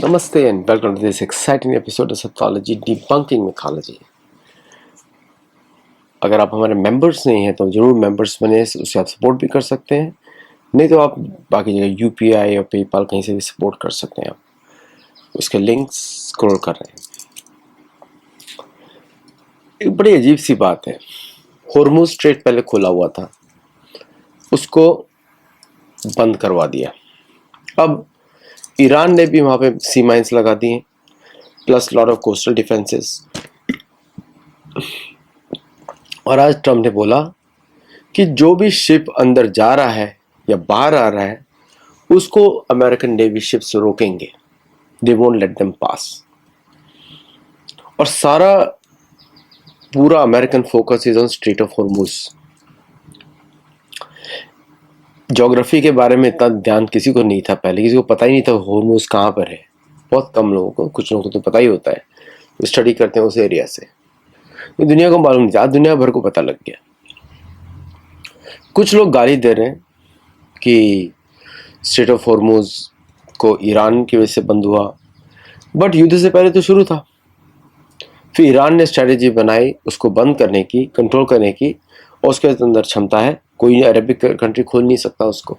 Namaste and welcome to this exciting episode of Satology Debunking Mythology। अगर आप हमारे members नहीं हैं तो जरूर मेंबर्स बने, उससे आप सपोर्ट भी कर सकते हैं। नहीं तो आप बाकी जगह यूपीआई और पेपाल कहीं से भी सपोर्ट कर सकते हैं। आप उसके लिंक्स स्क्रॉल कर रहे हैं। एक बड़ी अजीब सी बात है, हॉर्मुज स्ट्रेट पहले खुला हुआ था, उसको बंद करवा दिया। अब ईरान ने भी वहाँ पे सी माइंस लगा दिए, plus lot of coastal defences. और आज ट्रम्प ने बोला कि जो भी शिप अंदर जा रहा है या बाहर आ रहा है उसको अमेरिकन नेवी शिप्स रोकेंगे, they won't let them pass. और सारा पूरा American focus is on straight of Hormuz. Geography के बारे में इतना ध्यान किसी को नहीं था, पहले किसी को पता ही नहीं था हॉर्मुज कहाँ पर है। बहुत कम लोगों को, कुछ लोगों को तो पता ही होता है, तो स्टडी करते हैं उस एरिया से। तो दुनिया को मालूम नहीं था, आज दुनिया भर को पता लग गया। कुछ लोग गाली दे रहे हैं कि स्ट्रेट ऑफ हॉर्मुज को ईरान की वजह से बंद हुआ, बट युद्ध से पहले तो शुरू था। फिर ईरान ने स्ट्रेटेजी बनाई उसको बंद करने की, कंट्रोल करने की, और उसके अंदर क्षमता है। कोई अरेबिक कंट्री खोल नहीं सकता उसको।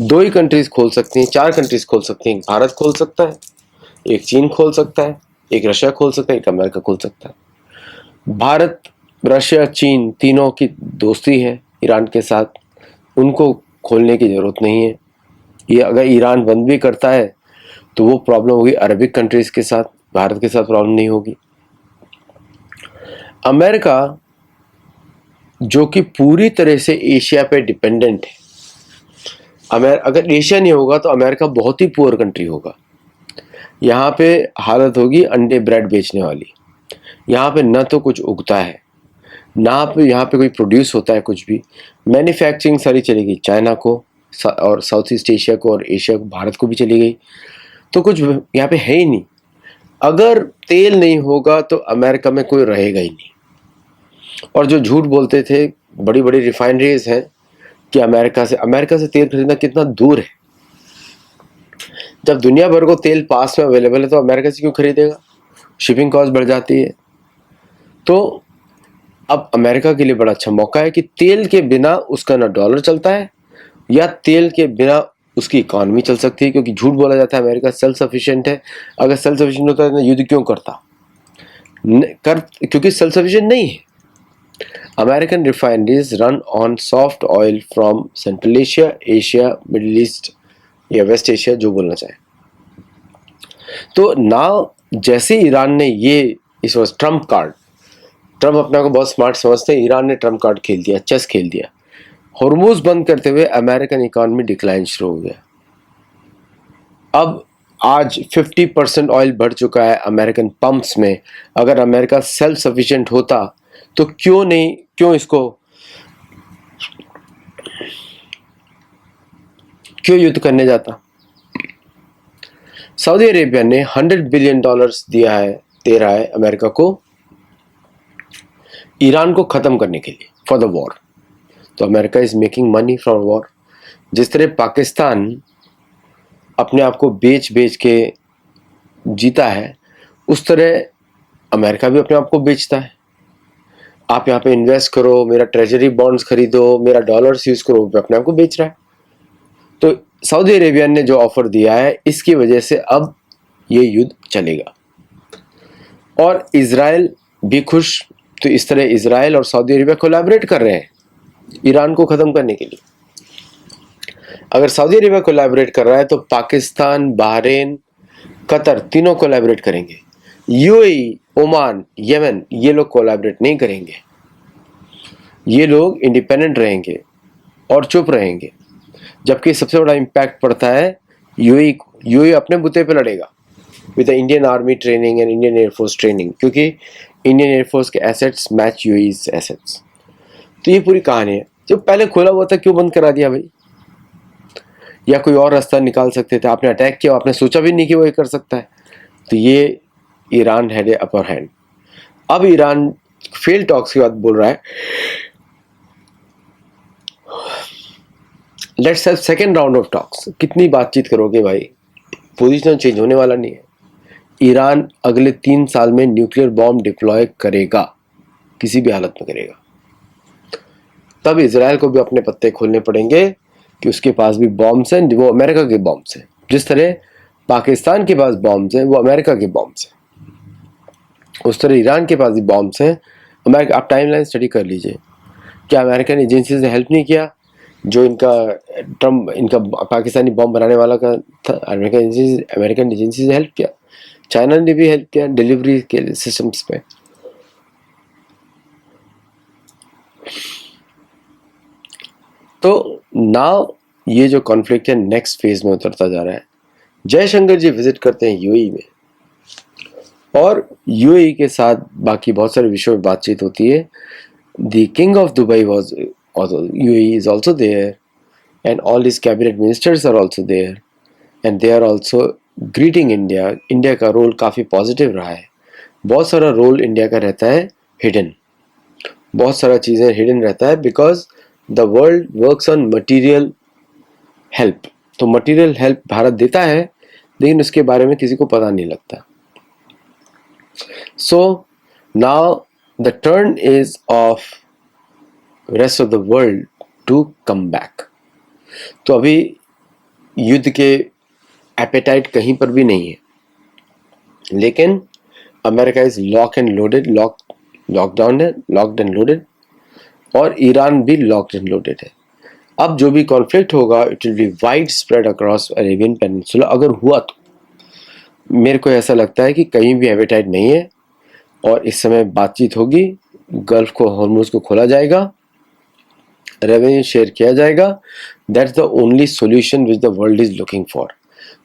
दो ही कंट्रीज खोल सकती हैं, चार कंट्रीज खोल सकती हैं। भारत खोल सकता है, एक चीन खोल सकता है, एक रशिया खोल सकता है, एक अमेरिका खोल सकता है। भारत, रशिया, चीन तीनों की दोस्ती है ईरान के साथ, उनको खोलने की ज़रूरत नहीं है। ये अगर ईरान बंद भी करता है तो वो प्रॉब्लम होगी अरबिक कंट्रीज़ के साथ, भारत के साथ प्रॉब्लम नहीं होगी। अमेरिका जो कि पूरी तरह से एशिया पे डिपेंडेंट है, अगर एशिया नहीं होगा तो अमेरिका बहुत ही पुअर कंट्री होगा। यहाँ पे हालत होगी अंडे ब्रेड बेचने वाली। यहाँ पे न तो कुछ उगता है, ना यहाँ पे कोई प्रोड्यूस होता है कुछ भी। मैन्युफैक्चरिंग सारी चली गई चाइना को और साउथ ईस्ट एशिया को, और एशिया को, भारत को भी चली गई। तो कुछ यहाँ पे है ही नहीं। अगर तेल नहीं होगा तो अमेरिका में कोई रहेगा ही नहीं। और जो झूठ बोलते थे, बड़ी बड़ी रिफाइनरीज हैं कि अमेरिका से तेल खरीदना कितना दूर है। जब दुनिया भर को तेल पास में अवेलेबल है तो अमेरिका से क्यों खरीदेगा? शिपिंग कॉस्ट बढ़ जाती है। तो अब अमेरिका के लिए बड़ा अच्छा मौका है कि तेल के बिना उसका ना डॉलर चलता है, या तेल के बिना उसकी इकॉनमी चल सकती है। क्योंकि झूठ बोला जाता है अमेरिका सेल्फ सफिशिएंट है। अगर सेल्फ सफिशिएंट होता है तो युद्ध क्यों करता? क्योंकि सेल्फ सफिशिएंट नहीं है। American refineries run on soft oil from central Asia, Asia, middle east या वेस्ट एशिया, जो बोलना चाहे। तो ना जैसे ईरान ने ये, इस वक्त ट्रम्प कार्ड, ट्रम्प अपने को बहुत स्मार्ट समझते हैं, ईरान ने ट्रम्प कार्ड खेल दिया, चेस खेल दिया। हॉर्मुज बंद करते हुए अमेरिकन इकॉनमी डिक्लाइन शुरू हो गया। अब आज 50% ऑयल बढ़ चुका है अमेरिकन पंप्स में। अगर अमेरिका सेल्फ सफिशिएंट होता तो क्यों युद्ध करने जाता? सऊदी अरेबिया ने $100 बिलियन दे रहा है अमेरिका को ईरान को खत्म करने के लिए, फॉर द वॉर। तो America is making money from war. जिस तरह पाकिस्तान अपने आप को बेच बेच के जीता है, उस तरह अमेरिका भी अपने आप को बेचता है। आप यहाँ पे इन्वेस्ट करो, मेरा ट्रेजरी बॉन्ड्स खरीदो, मेरा डॉलर्स यूज करो, अपने आप को बेच रहा है। तो सऊदी अरेबिया ने जो ऑफर दिया है, इसकी वजह से अब ये युद्ध चलेगा। और इजराइल भी खुश। तो इस तरह इजराइल और सऊदी अरेबिया कोलैबोरेट कर रहे हैं ईरान को खत्म करने के लिए। अगर सऊदी अरेबिया कोलैबोरेट कर रहा है तो पाकिस्तान, बहरीन, कतर तीनों कोलैबोरेट करेंगे। यूएई, ओमान, यमन, ये लोग कोलैबोरेट नहीं करेंगे। ये लोग इंडिपेंडेंट रहेंगे और चुप रहेंगे। जबकि सबसे बड़ा इम्पैक्ट पड़ता है यूएई को। यूएई अपने बुते पे लड़ेगा with the Indian army training and Indian air force training, क्योंकि इंडियन एयरफोर्स के एसेट्स मैच यूएई's एसेट्स। तो ये पूरी कहानी है। जो पहले खोला हुआ था क्यों बंद करा दिया भाई? या कोई और रास्ता निकाल सकते थे। आपने अटैक किया, आपने सोचा भी नहीं कि वो ये कर सकता है। तो ये Iran had a upper hand. अब ईरान फेल टॉक्स की बात बोल रहा है, let's have second round of talks. कितनी बातचीत करोगे भाई? पोजीशन चेंज होने वाला नहीं है। ईरान अगले 3 साल में न्यूक्लियर बॉम्ब डिप्लॉय करेगा, किसी भी हालत में करेगा। तब इजराइल को भी अपने पत्ते खोलने पड़ेंगे कि उसके पास भी बॉम्ब्स हैं, वो अमेरिका के बॉम्ब्स हैं। जिस तरह पाकिस्तान के पास बॉम्ब्स हैं वो अमेरिका के बॉम्ब्स हैं, उस तरह ईरान के पास भी बॉम्ब्स हैं अमेरिका। आप टाइमलाइन स्टडी कर लीजिए, क्या अमेरिकन एजेंसीज ने हेल्प नहीं किया? जो इनका ट्रम्प, इनका पाकिस्तानी बॉम्ब बनाने वाला का था, अमेरिकन एजेंसीज ने हेल्प किया, चाइना ने भी हेल्प किया डिलीवरी के सिस्टम्स पे। तो नाउ ये जो कॉन्फ्लिक्ट है नेक्स्ट फेज में उतरता जा रहा है। जयशंकर जी विजिट करते हैं यूएई में, और यूएई के साथ बाकी बहुत सारे विषयों में बातचीत होती है। The king of Dubai was UAE is also there, and all his cabinet ministers are also there, and they are also greeting India. India का रोल काफ़ी पॉजिटिव रहा है। बहुत सारा रोल इंडिया का रहता है हिडन, बहुत सारा चीज़ें हिडन रहता है, because the world works on material help. तो मटीरियल हेल्प भारत देता है, लेकिन उसके बारे में किसी को पता नहीं लगता। So now the turn is of rest of the world to come back. तो अभी युद्ध के एपेटाइट कहीं पर भी नहीं है, लेकिन America is lock and loaded, lockdown है, लॉक्ड एंड लोडेड, और ईरान भी लॉक्ड एंड लोडेड है। अब जो भी कॉन्फ्लिक्ट होगा it will B wide spread across Arabian peninsula. अगर हुआ तो मेरे को ऐसा लगता है कि कहीं भी एपेटाइट नहीं है, और इस समय बातचीत होगी, गल्फ को, हॉर्मुज को खोला जाएगा, रेवेन्यू शेयर किया जाएगा। That's the only solution which the world is looking for.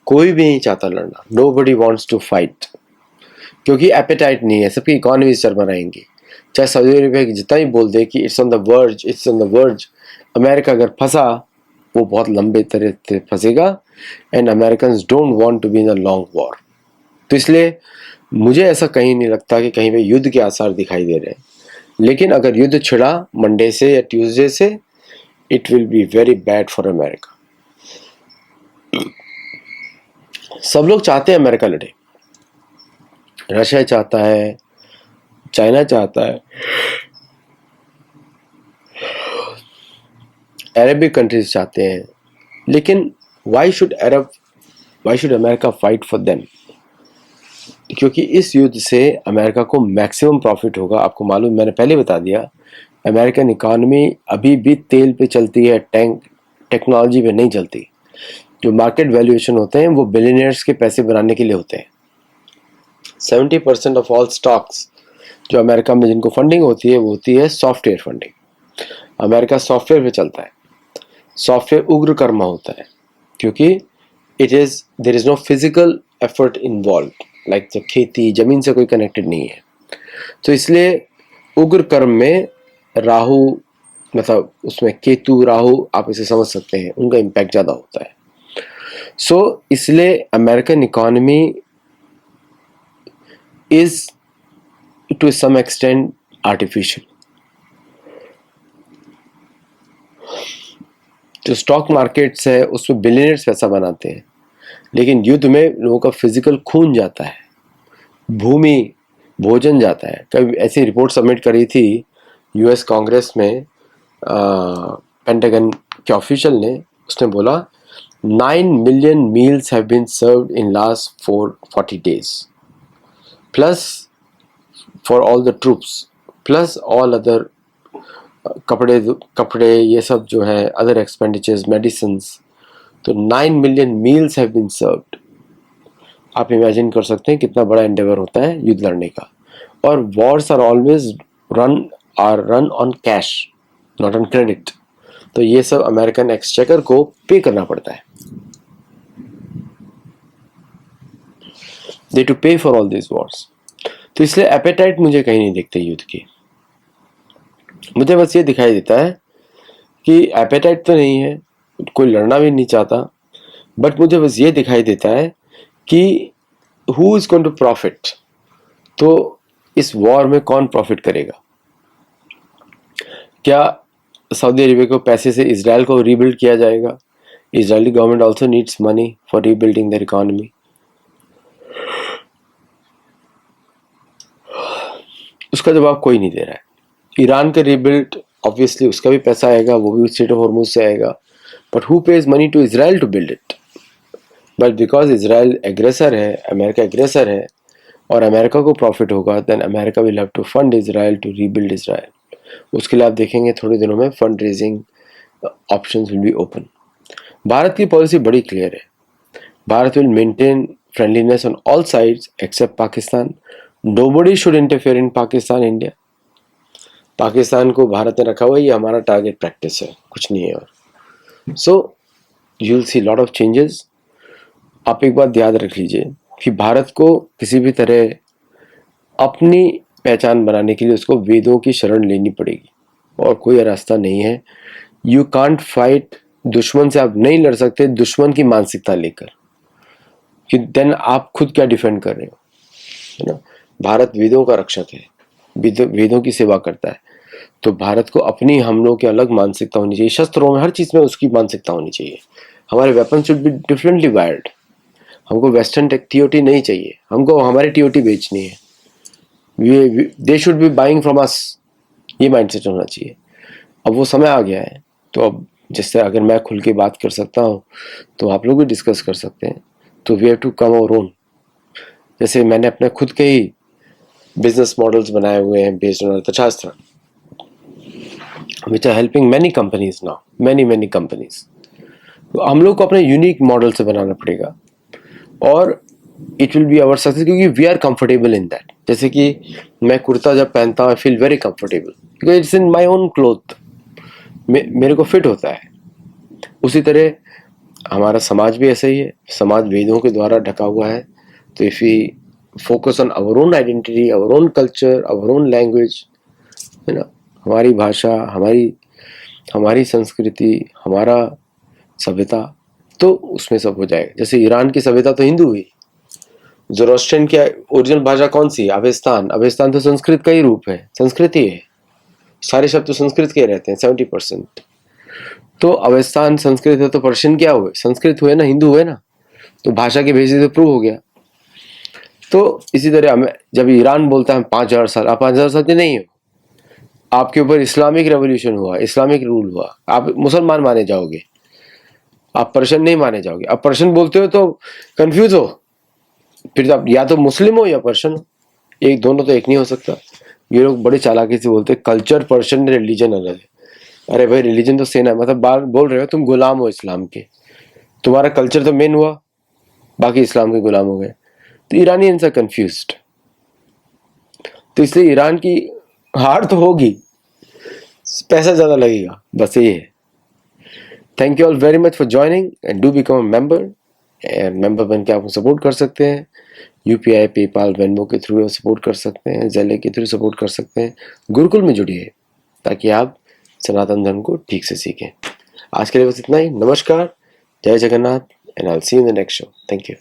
कोई भी नहीं चाहता लड़ना, नोबडी वांट्स टू फाइट, क्योंकि एपेटाइट नहीं है, सबकी इकोनॉमी चरमराएंगी। चाहे सऊदी अरेबिया की जितना ही बोल दे कि it's on the verge, it's on the verge, America अगर फंसा वो बहुत लंबे तरह से फंसेगा, and American don't want to be in a long war. तो इसलिए मुझे ऐसा कहीं नहीं लगता कि कहीं पे युद्ध के आसार दिखाई दे रहे हैं। लेकिन अगर युद्ध छिड़ा मंडे से या ट्यूसडे से, it will be very bad for America. सब लोग चाहते हैं अमेरिका लड़े, रशिया चाहता है, चाइना चाहता है, अरेबिक कंट्रीज चाहते हैं, लेकिन why should America fight for them? क्योंकि इस युद्ध से अमेरिका को मैक्सिमम प्रॉफिट होगा। आपको मालूम, मैंने पहले बता दिया, अमेरिकन इकॉनमी अभी भी तेल पे चलती है, टेक्नोलॉजी पे नहीं चलती। जो मार्केट वैल्यूएशन होते हैं वो बिलियनियर्स के पैसे बनाने के लिए होते हैं। 70% ऑफ ऑल स्टॉक्स जो अमेरिका में जिनको फंडिंग होती है वो होती है सॉफ्टवेयर फंडिंग। अमेरिका सॉफ्टवेयर पे चलता है, सॉफ्टवेयर उग्र कर्मा होता है, क्योंकि there is no physical effort involve, like जो खेती जमीन से कोई कनेक्टेड नहीं है। तो इसलिए उग्र कर्म में राहु, मतलब उसमें केतु राहु, आप इसे समझ सकते हैं, उनका इम्पैक्ट ज़्यादा होता है। सो इसलिए American economy is to some extent artificial. जो स्टॉक मार्केट्स है उसमें बिलियनर्स पैसा बनाते हैं, लेकिन युद्ध में लोगों का फिजिकल खून जाता है, भूमि भोजन जाता है। कभी ऐसी रिपोर्ट सबमिट करी थी यूएस कांग्रेस में, पेंटागन के ऑफिशियल ने, उसने बोला 9 million meals have been served in last 40 days, plus for all the troops, plus all other कपड़े ये सब जो है, अदर एक्सपेंडिचर्स, मेडिसिन्स। तो 9 million meals have been served. आप इमेजिन कर सकते हैं कितना बड़ा एंडेवर होता है युद्ध लड़ने का। और wars are always run on cash, not on credit. तो ये सब अमेरिकन एक्सचेकर को पे करना पड़ता है, दे टू पे फॉर ऑल दिस वॉर्स। तो इसलिए एपेटाइट मुझे कहीं नहीं दिखते युद्ध की। मुझे बस ये दिखाई देता है कि एपेटाइट तो नहीं है, कोई लड़ना भी नहीं चाहता, बट मुझे बस ये दिखाई देता है कि who is going to profit. तो इस वॉर में कौन प्रॉफिट करेगा? क्या सऊदी अरेबिया को पैसे से इजराइल को रीबिल्ड किया जाएगा? Israeli government also needs money for rebuilding there economy. उसका जवाब कोई नहीं दे रहा है। ईरान का रीबिल्ड, ऑब्वियसली उसका भी पैसा आएगा, वो भी स्ट्रेट ऑफ हॉर्मुज से आएगा, but who pays money to Israel to build it? But because Israel aggressor है, अमेरिका एग्रेसर है, और अमेरिका को प्रॉफिट होगा, then America will have to fund Israel to rebuild Israel. उसके लिए आप देखेंगे थोड़े दिनों में fund raising options will be open. Bharat की पॉलिसी बड़ी क्लियर है। Bharat will maintain friendliness on all sides except Pakistan. Nobody should interfere in Pakistan India. Pakistan को भारत ने रखा हुआ है, ये हमारा टारगेट प्रैक्टिस है, कुछ नहीं है। और so you will see lot of changes. आप एक बात याद रख लीजिए कि भारत को किसी भी तरह अपनी पहचान बनाने के लिए उसको वेदों की शरण लेनी पड़ेगी, और कोई रास्ता नहीं है। यू कांट फाइट, दुश्मन से आप नहीं लड़ सकते दुश्मन की मानसिकता लेकर, कि देन आप खुद क्या डिफेंड कर रहे हो, है ना। भारत वेदों का रक्षक है, वेदों की सेवा करता है, तो भारत को अपनी, हम लोग की अलग मानसिकता होनी चाहिए। शस्त्रों में, हर चीज में उसकी मानसिकता होनी चाहिए। हमारे weapon should be differently wired. हमको वेस्टर्न टीओटी नहीं चाहिए, हमको हमारी टीओटी बेचनी है। They should be buying from us, ये माइंडसेट होना चाहिए। अब वो समय आ गया है, तो अब जैसे अगर मैं खुल के बात कर सकता हूँ तो आप लोग भी डिस्कस कर सकते हैं। तो we have to come our own. जैसे मैंने अपने खुद के ही बिजनेस मॉडल्स बनाए हुए हैं बेस्ड ऑन अर्थशास्त्र, which are helping many companies now, many companies। तो हम लोग को अपने यूनिक मॉडल से बनाना पड़ेगा, और it will be our success, क्योंकि we are comfortable in that. जैसे कि मैं कुर्ता जब पहनता हूँ, I feel very comfortable because it's in my own cloth, मेरे को फिट होता है। उसी तरह हमारा समाज भी ऐसा ही है। समाज वेदों के द्वारा ढका हुआ है, तो if we focus on our own identity, our own culture, our own language, है ना, हमारी भाषा, हमारी संस्कृति, हमारा सभ्यता, तो उसमें सब हो जाएगा। जैसे ईरान की सभ्यता तो हिंदू हुई। ज़ोरोस्ट्रियन की ओरिजिनल भाषा कौन सी? अवेस्तान। अवेस्तान तो संस्कृत का ही रूप है, संस्कृति है। सारे शब्द तो संस्कृत के रहते हैं, 70%। तो अवेस्तान संस्कृत है, तो पर्शियन क्या हुए? संस्कृत हुए ना, हिंदू हुए ना। तो भाषा के बेसिस पे प्रूव हो गया। तो इसी तरह हमें जब ईरान बोलता है 5000 साल, आप 5000 साल के नहीं हो। आपके ऊपर इस्लामिक रेवोल्यूशन हुआ, इस्लामिक रूल हुआ, आप मुसलमान माने जाओगे, आप पर्शियन नहीं माने जाओगे। आप पर्शियन बोलते हो तो कंफ्यूज हो, फिर आप या तो मुस्लिम हो या पर्शियन हो, एक दोनों तो एक नहीं हो सकता। ये लोग बड़े चालाकी से बोलते हैं कल्चर पर्शियन, रिलीजन अलग है। अरे भाई, रिलीजन तो सेम है, मतलब बात बोल रहे हो तुम गुलाम हो इस्लाम के, तुम्हारा कल्चर तो मेन हुआ, बाकी इस्लाम के गुलाम हो गए। तो ईरानियंस आर कंफ्यूज्ड। तो इसलिए ईरान की हार तो होगी, पैसा ज्यादा लगेगा, बस ये है। Thank you all very much for joining and do become a member. And member बन के आप सपोर्ट कर सकते हैं। यूपीआई, पेपाल, वेनमो के थ्रू सपोर्ट कर सकते हैं, ज़ेले के थ्रू सपोर्ट कर सकते हैं। गुरुकुल में जुड़िए ताकि आप सनातन धर्म को ठीक से सीखें। आज के लिए बस इतना ही। नमस्कार, जय Jagannath, and I will see you in the next show. Thank you.